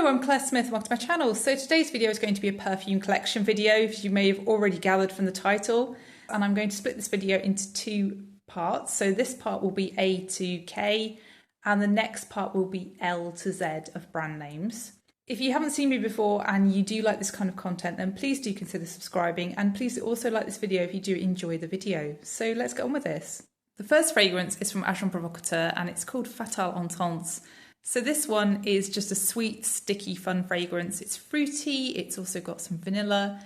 Hello, I'm Claire Smith, welcome to my channel. So today's video is going to be a perfume collection video, as you may have already gathered from the title. And I'm going to split this video into two parts. So this part will be A to K, and the next part will be L to Z of brand names. If you haven't seen me before and you do like this kind of content, then please do consider subscribing, and please also like this video if you do enjoy the video. So let's get on with this. The first fragrance is from Provocateur and it's called Fatale Encens. So this one is just a sweet, sticky, fun fragrance. It's fruity, it's also got some vanilla,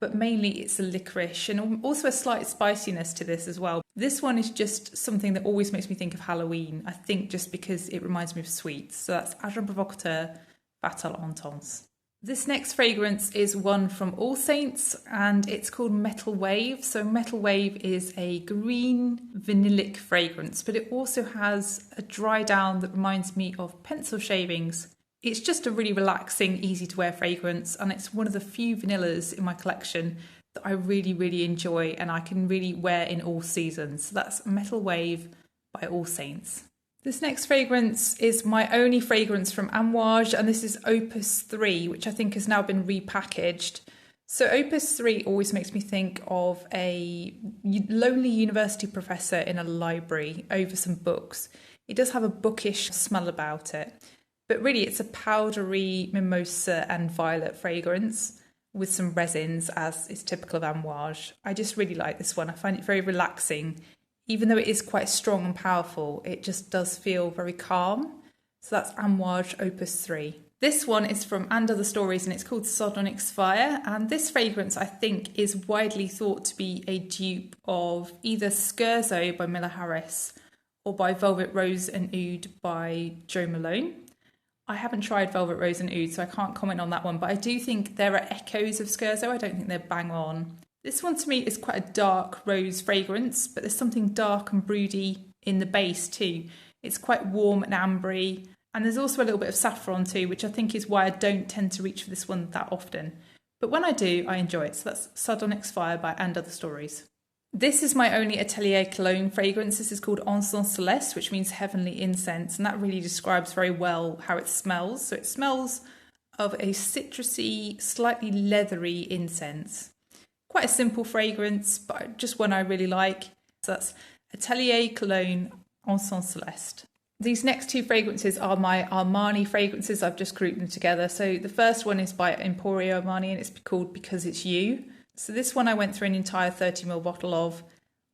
but mainly it's a licorice and also a slight spiciness to this as well. This one is just something that always makes me think of Halloween, I think just because it reminds me of sweets. So that's Provocateur Fatale Encens. This next fragrance is one from All Saints and it's called Metal Wave. So Metal Wave is a green vanillic fragrance, but it also has a dry down that reminds me of pencil shavings. It's just a really relaxing, easy to wear fragrance, and it's one of the few vanillas in my collection that I really enjoy and I can really wear in all seasons. So that's Metal Wave by All Saints. This next fragrance is my only fragrance from Amouage, and this is Opus 3, which I think has now been repackaged. So Opus 3 always makes me think of a lonely university professor in a library over some books. It does have a bookish smell about it, but really it's a powdery mimosa and violet fragrance with some resins, as is typical of Amouage. I just really like this one. I find it very relaxing. Even though it is quite strong and powerful, it just does feel very calm. So that's Amouage Opus 3. This one is from And Other Stories and it's called Sardonyx Fire. And this fragrance, I think, is widely thought to be a dupe of either Scherzo by Miller Harris or by Velvet Rose and Oud by Jo Malone. I haven't tried Velvet Rose and Oud, so I can't comment on that one, but I do think there are echoes of Scherzo. I don't think they're bang on. This one to me is quite a dark rose fragrance, but there's something dark and broody in the base too. It's quite warm and ambery, and there's also a little bit of saffron too, which I think is why I don't tend to reach for this one that often. But when I do, I enjoy it. So that's Sardonyx Fire by And Other Stories. This is my only Atelier Cologne fragrance. This is called Encens Celeste, which means heavenly incense, and that really describes very well how it smells. So it smells of a citrusy, slightly leathery incense. Quite a simple fragrance, but just one I really like. So that's Atelier Cologne Encens Celeste. These next two fragrances are my Armani fragrances. I've just grouped them together. So the first one is by Emporio Armani and it's called Because It's You. So this one I went through an entire 30ml bottle of.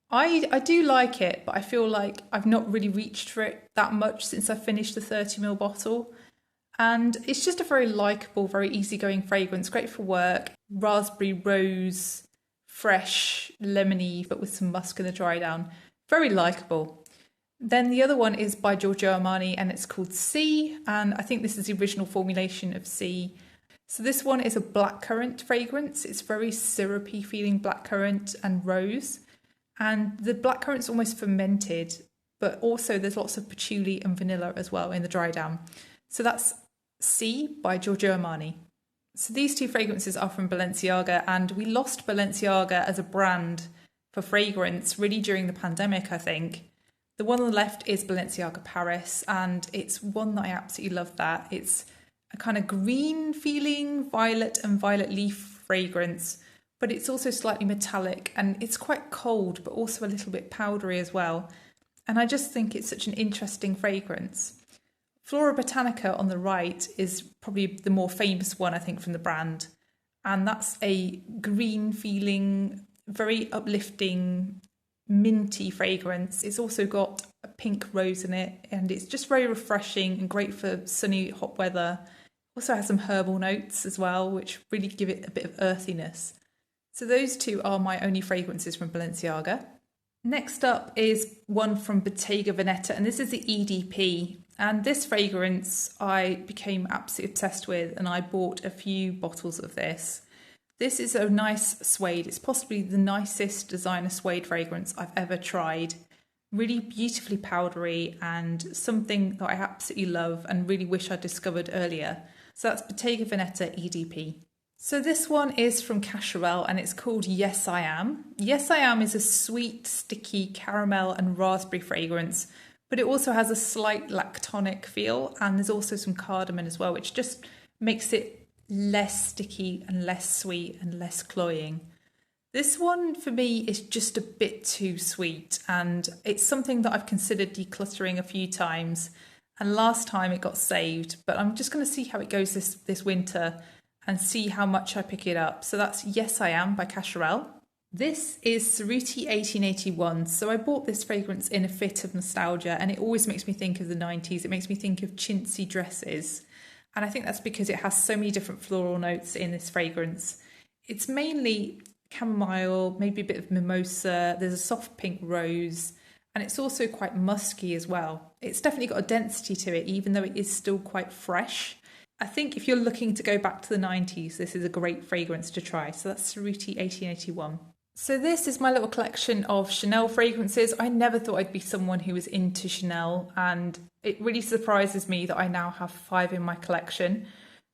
I do like it, but I feel like I've not really reached for it that much since I finished the 30ml bottle. And it's just a very likeable, very easygoing fragrance, great for work. Raspberry rose, fresh, lemony, but with some musk in the dry down. Very likeable. Then the other one is by Giorgio Armani and it's called C, and I think this is the original formulation of C. So this one is a blackcurrant fragrance. It's very syrupy feeling blackcurrant and rose. And the blackcurrant's almost fermented, but also there's lots of patchouli and vanilla as well in the dry down. So that's C by Giorgio Armani. So these two fragrances are from Balenciaga, and we lost Balenciaga as a brand for fragrance really during the pandemic, I think. The one on the left is Balenciaga Paris, and it's one that I absolutely love that. It's a kind of green feeling, violet and violet leaf fragrance, but it's also slightly metallic and it's quite cold, but also a little bit powdery as well. And I just think it's such an interesting fragrance. Florabotanica on the right is probably the more famous one, I think, from the brand. And that's a green feeling, very uplifting, minty fragrance. It's also got a pink rose in it, and it's just very refreshing and great for sunny, hot weather. Also has some herbal notes as well, which really give it a bit of earthiness. So those two are my only fragrances from Balenciaga. Next up is one from Bottega Veneta, and this is the EDP. And this fragrance I became absolutely obsessed with, and I bought a few bottles of this. This is a nice suede. It's possibly the nicest designer suede fragrance I've ever tried. Really beautifully powdery and something that I absolutely love and really wish I'd discovered earlier. So that's Bottega Veneta EDP. So this one is from Cacharel and it's called Yes I Am. Yes I Am is a sweet, sticky caramel and raspberry fragrance, but it also has a slight lactonic feel, and there's also some cardamom as well, which just makes it less sticky and less sweet and less cloying. This one for me is just a bit too sweet, and it's something that I've considered decluttering a few times, and last time it got saved, but I'm just going to see how it goes this winter and see how much I pick it up. So that's Yes I Am by Cacharel. This is Cerruti 1881. So I bought this fragrance in a fit of nostalgia, and it always makes me think of the 90s. It makes me think of chintzy dresses. And I think that's because it has so many different floral notes in this fragrance. It's mainly chamomile, maybe a bit of mimosa, there's a soft pink rose, and it's also quite musky as well. It's definitely got a density to it, even though it is still quite fresh. I think if you're looking to go back to the 90s, this is a great fragrance to try. So that's Cerruti 1881. So this is my little collection of Chanel fragrances. I never thought I'd be someone who was into Chanel, and it really surprises me that I now have 5 in my collection.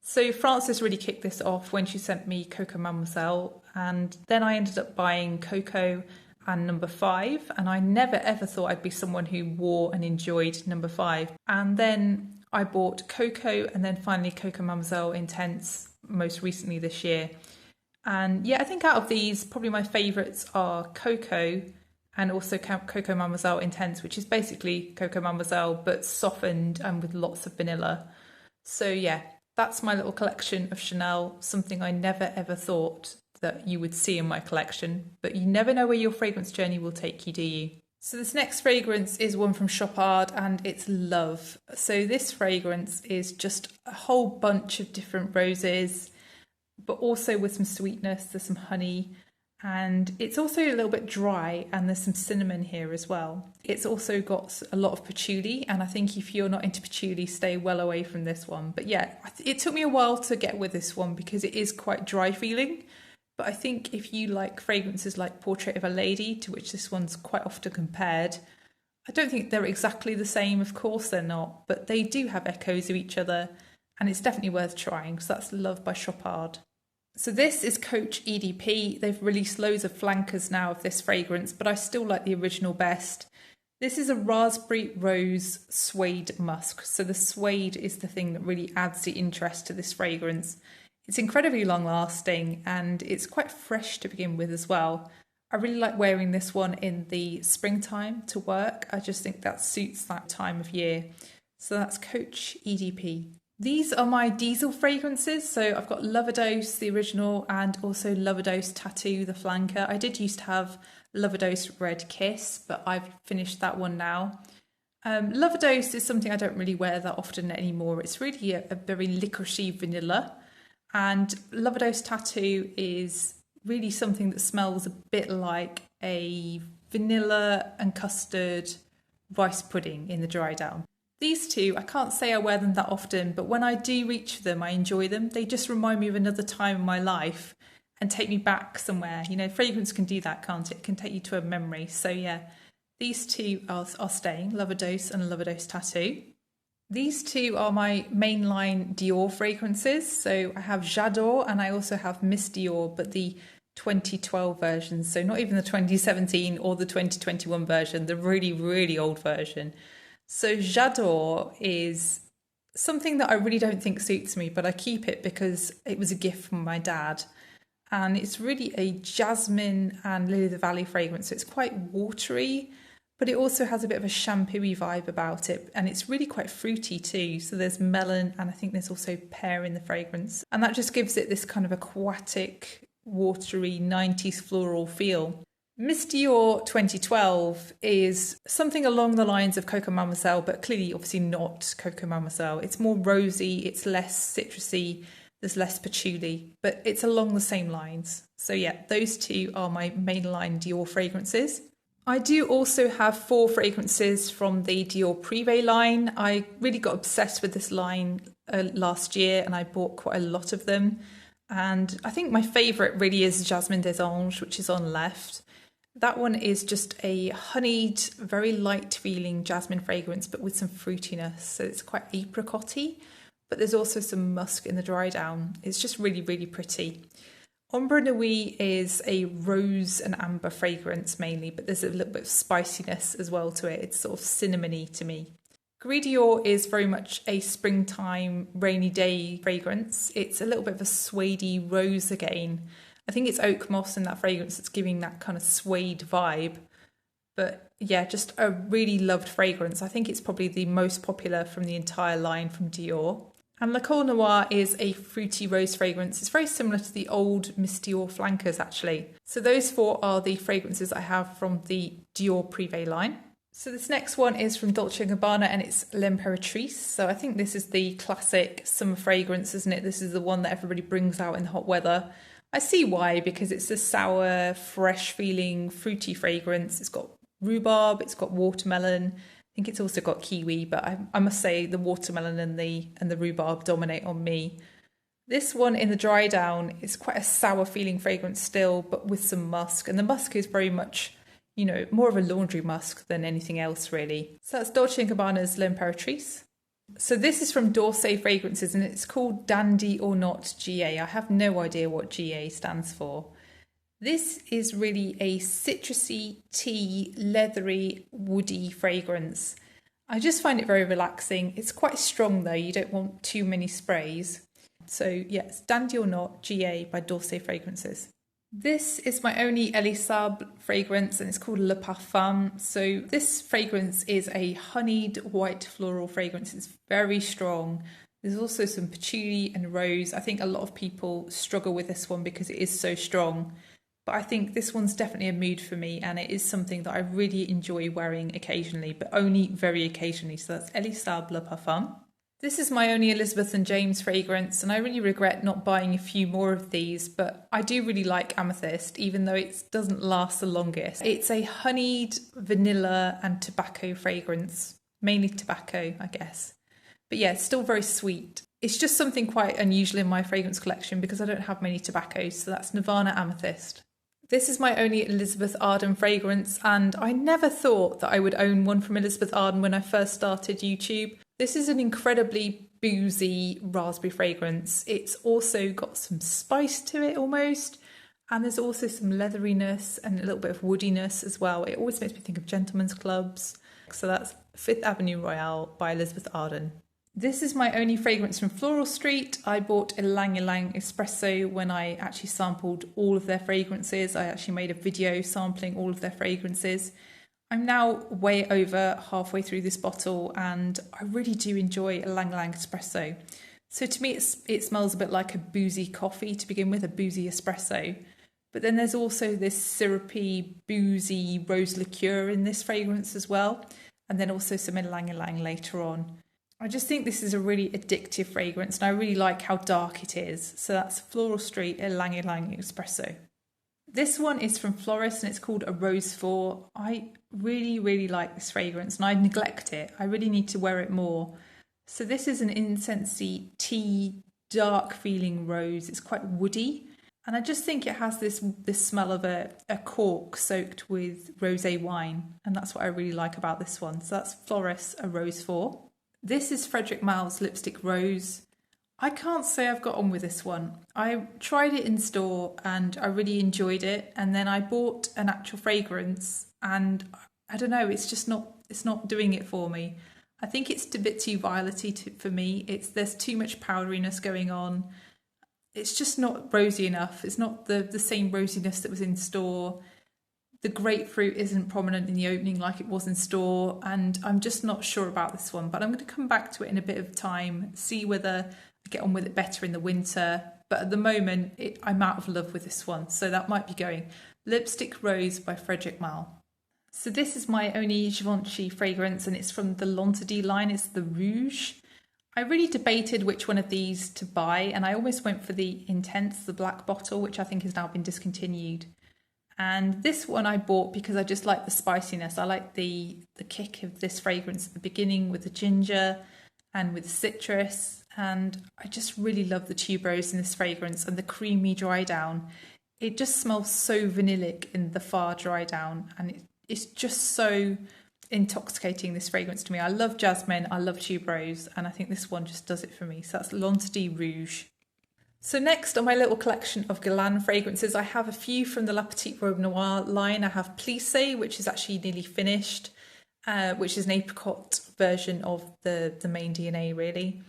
So Frances really kicked this off when she sent me Coco Mademoiselle, and then I ended up buying Coco and number 5, and I never ever thought I'd be someone who wore and enjoyed number 5. And then I bought Coco, and then finally Coco Mademoiselle Intense most recently this year. And yeah, I think out of these, probably my favourites are Coco and also Coco Mademoiselle Intense, which is basically Coco Mademoiselle but softened and with lots of vanilla. So yeah, that's my little collection of Chanel, something I never ever thought that you would see in my collection, but you never know where your fragrance journey will take you, do you? So this next fragrance is one from Chopard, and it's Love. So this fragrance is just a whole bunch of different roses, but also with some sweetness, there's some honey, and it's also a little bit dry, and there's some cinnamon here as well. It's also got a lot of patchouli, and I think if you're not into patchouli, stay well away from this one. But yeah, it took me a while to get with this one because it is quite dry feeling. But I think if you like fragrances like Portrait of a Lady, to which this one's quite often compared, I don't think they're exactly the same, of course they're not, but they do have echoes of each other, and it's definitely worth trying. So that's Love by Chopard. So this is Coach EDP. They've released loads of flankers now of this fragrance, but I still like the original best. This is a raspberry rose suede musk. So the suede is the thing that really adds the interest to this fragrance. It's incredibly long lasting, and it's quite fresh to begin with as well. I really like wearing this one in the springtime to work. I just think that suits that time of year. So that's Coach EDP. These are my diesel fragrances. So I've got Lovedose, the original, and also Lovedose Tattoo, the flanker. I did used to have Lovedose Red Kiss, but I've finished that one now. Lovedose is something I don't really wear that often anymore. It's really a very licoricey vanilla. And Lovedose Tattoo is really something that smells a bit like a vanilla and custard rice pudding in the dry down. These two, I can't say I wear them that often, but when I do reach for them, I enjoy them. They just remind me of another time in my life and take me back somewhere. You know, fragrance can do that, can't it? It can take you to a memory. So yeah, these two are staying, Lovedose and Lovedose Tattoo. These two are my mainline Dior fragrances. So I have J'adore and I also have Miss Dior, but the 2012 version. So not even the 2017 or the 2021 version, the really, really old version. So J'adore is something that I really don't think suits me, but I keep it because it was a gift from my dad. And it's really a jasmine and lily of the valley fragrance. So it's quite watery, but it also has a bit of a shampoo-y vibe about it. And it's really quite fruity too. So there's melon, and I think there's also pear in the fragrance. And that just gives it this kind of aquatic, watery, 90s floral feel. Miss Dior 2012 is something along the lines of Coco Mademoiselle, but clearly obviously not Coco Mademoiselle. It's more rosy, it's less citrusy, there's less patchouli, but it's along the same lines. So yeah, those two are my mainline Dior fragrances. I do also have 4 fragrances from the Dior Privé line. I really got obsessed with this line last year, and I bought quite a lot of them. And I think my favourite really is Jasmin des Anges, which is on left. That one is just a honeyed, very light feeling jasmine fragrance, but with some fruitiness. So it's quite apricot-y, but there's also some musk in the dry down. It's just really, really pretty. Ombre Nuit is a rose and amber fragrance mainly, but there's a little bit of spiciness as well to it. It's sort of cinnamony to me. Gris Dior is very much a springtime rainy day fragrance. It's a little bit of a suede rose again. I think it's oak moss in that fragrance that's giving that kind of suede vibe. But yeah, just a really loved fragrance. I think it's probably the most popular from the entire line from Dior. And Le Col Noir is a fruity rose fragrance. It's very similar to the old Miss Dior flankers actually. So those four are the fragrances I have from the Dior Privé line. So this next one is from Dolce & Gabbana and it's L'Imperatrice. So I think this is the classic summer fragrance, isn't it? This is the one that everybody brings out in the hot weather. I see why, because it's a sour, fresh feeling, fruity fragrance. It's got rhubarb, it's got watermelon. I think it's also got kiwi, but I must say the watermelon and the rhubarb dominate on me. This one in the dry down is quite a sour feeling fragrance still, but with some musk. And the musk is very much, you know, more of a laundry musk than anything else really. So that's Dolce & Gabbana's L'Imperatrice. So this is from D'Orsay Fragrances and it's called Dandy or Not GA. I have no idea what GA stands for. This is really a citrusy, tea, leathery, woody fragrance. I just find it very relaxing. It's quite strong though, you don't want too many sprays. So yes, Dandy or Not GA by D'Orsay Fragrances. This is my only Elie Sable fragrance and it's called Le Parfum. So this fragrance is a honeyed white floral fragrance. It's very strong. There's also some patchouli and rose. I think a lot of people struggle with this one because it is so strong. But I think this one's definitely a mood for me and it is something that I really enjoy wearing occasionally, but only very occasionally. So that's Elie Sable Le Parfum. This is my only Elizabeth and James fragrance and I really regret not buying a few more of these, but I do really like Amethyst, even though it doesn't last the longest. It's a honeyed vanilla and tobacco fragrance, mainly tobacco, I guess. But yeah, it's still very sweet. It's just something quite unusual in my fragrance collection because I don't have many tobaccos, so that's Nirvana Amethyst. This is my only Elizabeth Arden fragrance and I never thought that I would own one from Elizabeth Arden when I first started YouTube. This is an incredibly boozy raspberry fragrance. It's also got some spice to it almost, and there's also some leatheriness and a little bit of woodiness as well. It always makes me think of gentlemen's clubs. So that's Fifth Avenue Royale by Elizabeth Arden. This is my only fragrance from Floral Street. I bought Ylang Ylang Espresso when I actually sampled all of their fragrances. I actually made a video sampling all of their fragrances. I'm now way over halfway through this bottle and I really do enjoy Ylang Ylang Espresso. So to me it smells a bit like a boozy coffee to begin with, a boozy espresso. But then there's also this syrupy, boozy rose liqueur in this fragrance as well. And then also some Ylang Ylang later on. I just think this is a really addictive fragrance and I really like how dark it is. So that's Floral Street Ylang Ylang Espresso. This one is from Florist and it's called A Rose 4. I really like this fragrance and I neglect it. I really need to wear it more. So this is an incensey tea, dark feeling rose. It's quite woody and I just think it has this smell of a cork soaked with rosé wine, and that's what I really like about this one. So that's Florist A Rose 4. This is Frederic Malle's Lipstick Rose. I can't say I've got on with this one. I tried it in store and I really enjoyed it, and then I bought an actual fragrance and I don't know, it's not doing it for me. I think it's a bit too violety for me. There's too much powderiness going on. It's just not rosy enough. It's not the same rosiness that was in store. The grapefruit isn't prominent in the opening like it was in store, and I'm just not sure about this one, but I'm going to come back to it in a bit of time, see whether I get on with it better in the winter. But at the moment, I'm out of love with this one, so that might be going. Lipstick Rose by Frederic Malle. So this is my only Givenchy fragrance, and it's from the L'Interdit line. It's the Rouge. I really debated which one of these to buy, and I almost went for the Intense, the black bottle, which I think has now been discontinued. And this one I bought because I just like the spiciness. I like the kick of this fragrance at the beginning with the ginger and with the citrus. And I just really love the tuberose in this fragrance and the creamy dry down. It just smells so vanillic in the far dry down, and it's just so intoxicating, this fragrance to me. I love jasmine, I love tuberose, and I think this one just does it for me. So that's L'Interdit Rouge. So next on my little collection of Guerlain fragrances, I have a few from the La Petite Robe Noire line. I have Plissé, which is actually nearly finished, which is an apricot version of the main DNA really.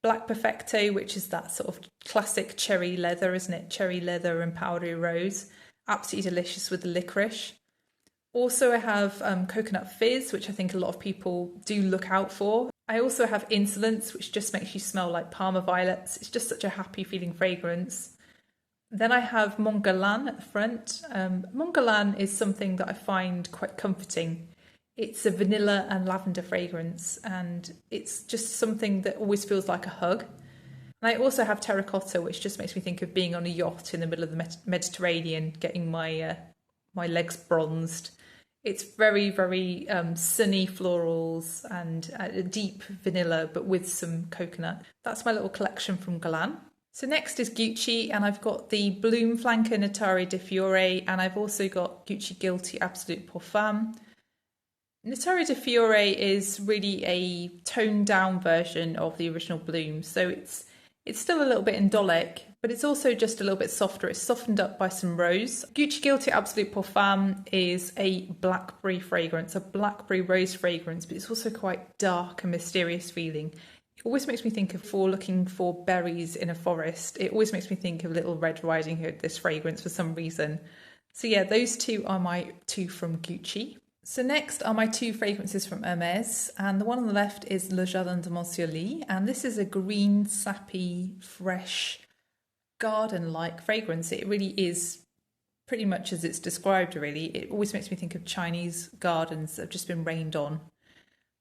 Black Perfecto, which is that sort of classic cherry leather, isn't it? Cherry leather and powdery rose. Absolutely delicious with the licorice. Also I have Coconut Fizz, which I think a lot of people do look out for. I also have Insolence, which just makes you smell like Parma violets. It's just such a happy feeling fragrance. Then I have Mon Galan at the front. Mon Galan is something that I find quite comforting. It's a vanilla and lavender fragrance, and it's just something that always feels like a hug. And I also have Terracotta, which just makes me think of being on a yacht in the middle of the Mediterranean, getting my legs bronzed. It's very, very sunny florals and a deep vanilla, but with some coconut. That's my little collection from Galan. So next is Gucci, and I've got the Bloom Flanker Notari de Fiore, and I've also got Gucci Guilty Absolute Parfum. Notari de Fiore is really a toned down version of the original Bloom, so it's still a little bit indolic, but it's also just a little bit softer. It's softened up by some rose. Gucci Guilty Absolute Parfum is a blackberry fragrance, a blackberry rose fragrance, but it's also quite dark and mysterious feeling. It always makes me think of looking for berries in a forest. It always makes me think of Little Red Riding Hood, this fragrance, for some reason. So yeah, those two are my two from Gucci. So next are my two fragrances from Hermès, and the one on the left is Le Jardin de Monsieur Lee, and this is a green, sappy, fresh, garden-like fragrance. It really is pretty much as it's described, really. It always makes me think of Chinese gardens that have just been rained on.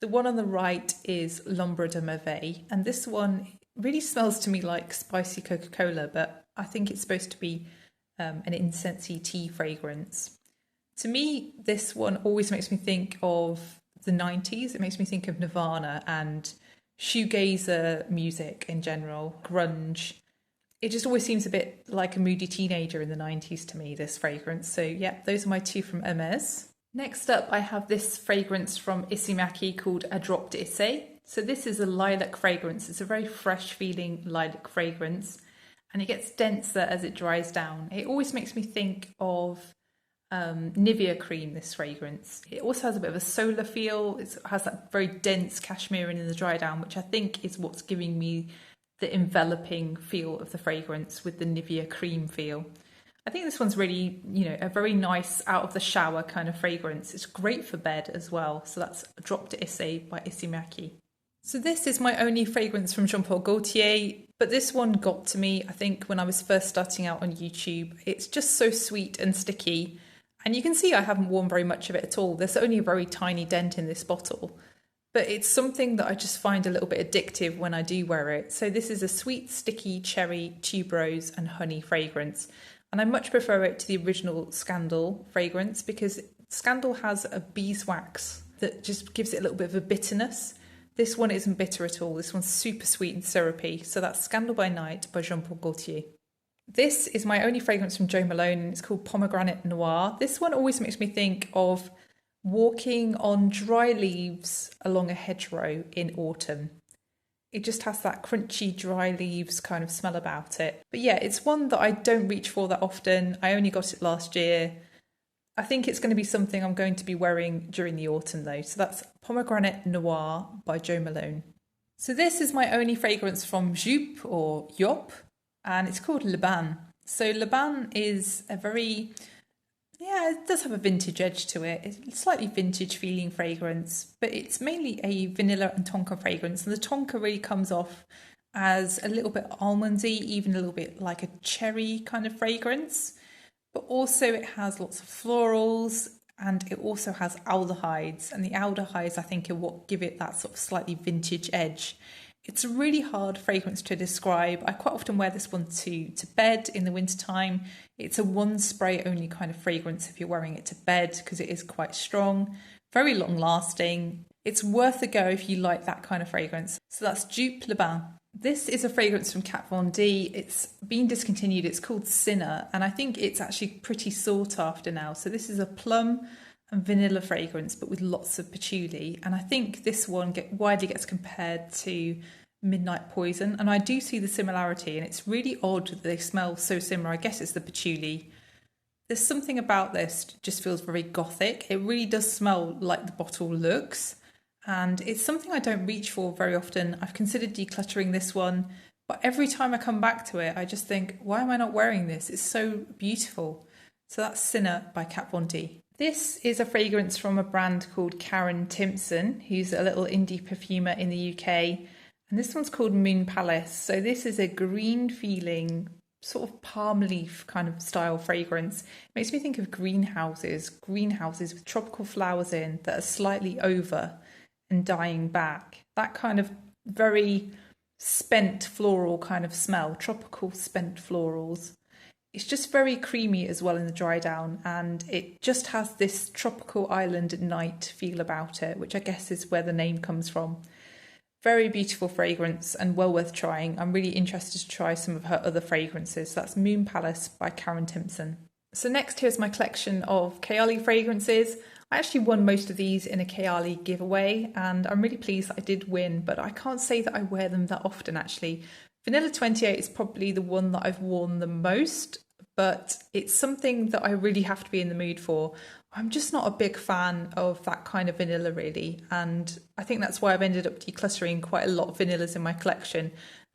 The one on the right is L'Ombre de Merveille, and this one really smells to me like spicy Coca-Cola, but I think it's supposed to be an incensey tea fragrance. To me, this one always makes me think of the 90s. It makes me think of Nirvana and shoegazer music in general, grunge. It just always seems a bit like a moody teenager in the 90s to me, this fragrance. So yeah, those are my two from Hermès. Next up, I have this fragrance from Issey Miyake called A Drop d'Issey. So this is a lilac fragrance. It's a very fresh feeling lilac fragrance, and it gets denser as it dries down. It always makes me think of Nivea cream, this fragrance. It also has a bit of a solar feel. It has that very dense cashmere in the dry down, which I think is what's giving me the enveloping feel of the fragrance with the Nivea cream feel. I think this one's really, a very nice out of the shower kind of fragrance. It's great for bed as well. So that's Drop d'Issey by Issey Miyake. So this is my only fragrance from Jean Paul Gaultier, but this one got to me, I think, when I was first starting out on YouTube. It's just so sweet and sticky. And you can see I haven't worn very much of it at all. There's only a very tiny dent in this bottle. But it's something that I just find a little bit addictive when I do wear it. So this is a sweet, sticky cherry, tuberose and honey fragrance. And I much prefer it to the original Scandal fragrance because Scandal has a beeswax that just gives it a little bit of a bitterness. This one isn't bitter at all. This one's super sweet and syrupy. So that's Scandal by Night by Jean Paul Gaultier. This is my only fragrance from Jo Malone, and it's called Pomegranate Noir. This one always makes me think of walking on dry leaves along a hedgerow in autumn. It just has that crunchy dry leaves kind of smell about it. But yeah, it's one that I don't reach for that often. I only got it last year. I think it's going to be something I'm going to be wearing during the autumn though. So that's Pomegranate Noir by Jo Malone. So this is my only fragrance from Jupe or Yop, and it's called Le Bain. So Le Bain is a very, it does have a vintage edge to it. It's a slightly vintage feeling fragrance, but it's mainly a vanilla and tonka fragrance. And the tonka really comes off as a little bit almondy, even a little bit like a cherry kind of fragrance. But also it has lots of florals, and it also has aldehydes. And the aldehydes, I think, are what give it that sort of slightly vintage edge. It's a really hard fragrance to describe. I quite often wear this one to bed in the wintertime. It's a one spray only kind of fragrance if you're wearing it to bed because it is quite strong, very long lasting. It's worth a go if you like that kind of fragrance. So that's Jupe Le Bain. This is a fragrance from Kat Von D. It's been discontinued. It's called Sinner, and I think it's actually pretty sought after now. So this is a plum and vanilla fragrance, but with lots of patchouli. And I think this one widely gets compared to Midnight Poison. And I do see the similarity, and it's really odd that they smell so similar. I guess it's the patchouli. There's something about this just feels very gothic. It really does smell like the bottle looks, and it's something I don't reach for very often. I've considered decluttering this one, but every time I come back to it, I just think, why am I not wearing this? It's so beautiful. So that's Sinner by Kat Von D. This is a fragrance from a brand called Karen Timpson, who's a little indie perfumer in the UK. And this one's called Moon Palace. So this is a green feeling, sort of palm leaf kind of style fragrance. It makes me think of greenhouses with tropical flowers in that are slightly over and dying back. That kind of very spent floral kind of smell, tropical spent florals. It's just very creamy as well in the dry down, and it just has this tropical island at night feel about it, which I guess is where the name comes from. Very beautiful fragrance and well worth trying. I'm really interested to try some of her other fragrances. So that's Moon Palace by Karen Timpson. So next, here's my collection of Kayali fragrances. I actually won most of these in a Kayali giveaway, and I'm really pleased that I did win, but I can't say that I wear them that often actually. Vanilla 28 is probably the one that I've worn the most, but it's something that I really have to be in the mood for. I'm just not a big fan of that kind of vanilla really, and I think that's why I've ended up decluttering quite a lot of vanillas in my collection.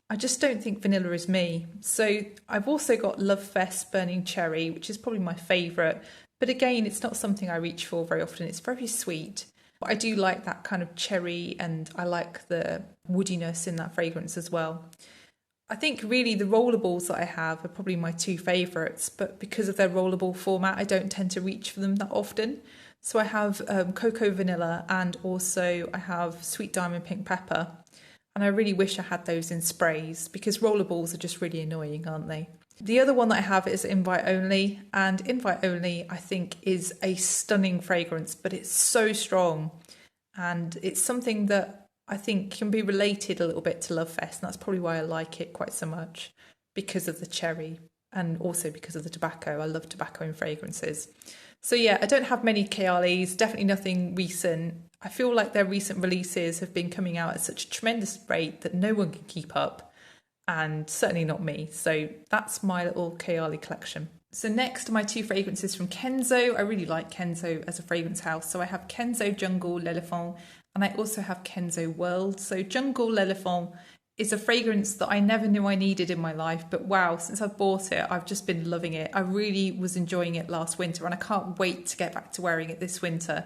I just don't think vanilla is me. So I've also got Love Fest Burning Cherry, which is probably my favourite, but again, it's not something I reach for very often. It's very sweet, but I do like that kind of cherry, and I like the woodiness in that fragrance as well. I think really the rollerballs that I have are probably my two favourites, but because of their rollerball format, I don't tend to reach for them that often. So I have Cocoa Vanilla, and also I have Sweet Diamond Pink Pepper. And I really wish I had those in sprays, because rollerballs are just really annoying, aren't they? The other one that I have is Invite Only, and Invite Only I think is a stunning fragrance, but it's so strong, and it's something that I think can be related a little bit to Love Fest, and that's probably why I like it quite so much, because of the cherry and also because of the tobacco. I love tobacco in fragrances. So yeah, I don't have many Kayalis, definitely nothing recent. I feel like their recent releases have been coming out at such a tremendous rate that no one can keep up, and certainly not me. So that's my little Kayali collection. So next are my two fragrances from Kenzo. I really like Kenzo as a fragrance house. So I have Kenzo Jungle L'Elephant, and I also have Kenzo World. So Jungle L'Elephant is a fragrance that I never knew I needed in my life, but wow, since I've bought it, I've just been loving it. I really was enjoying it last winter, and I can't wait to get back to wearing it this winter.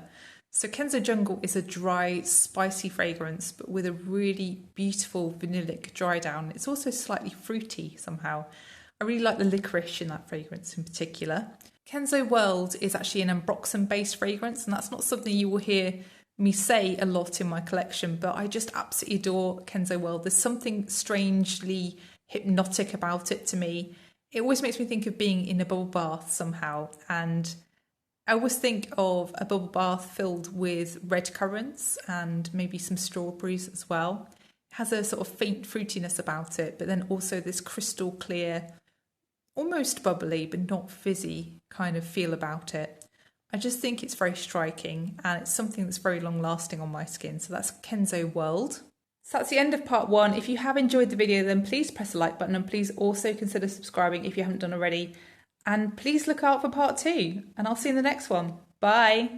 So Kenzo Jungle is a dry, spicy fragrance, but with a really beautiful vanillic dry down. It's also slightly fruity somehow. I really like the licorice in that fragrance in particular. Kenzo World is actually an ambroxan-based fragrance, and that's not something you will hear me say a lot in my collection, but I just absolutely adore Kenzo World. There's something strangely hypnotic about it to me. It always makes me think of being in a bubble bath somehow, and I always think of a bubble bath filled with red currants and maybe some strawberries as well. It has a sort of faint fruitiness about it, but then also this crystal clear, almost bubbly but not fizzy kind of feel about it. I just think it's very striking, and it's something that's very long lasting on my skin. So that's Kenzo World. So that's the end of part one. If you have enjoyed the video, then please press the like button, and please also consider subscribing if you haven't done already. And please look out for part two, and I'll see you in the next one. Bye.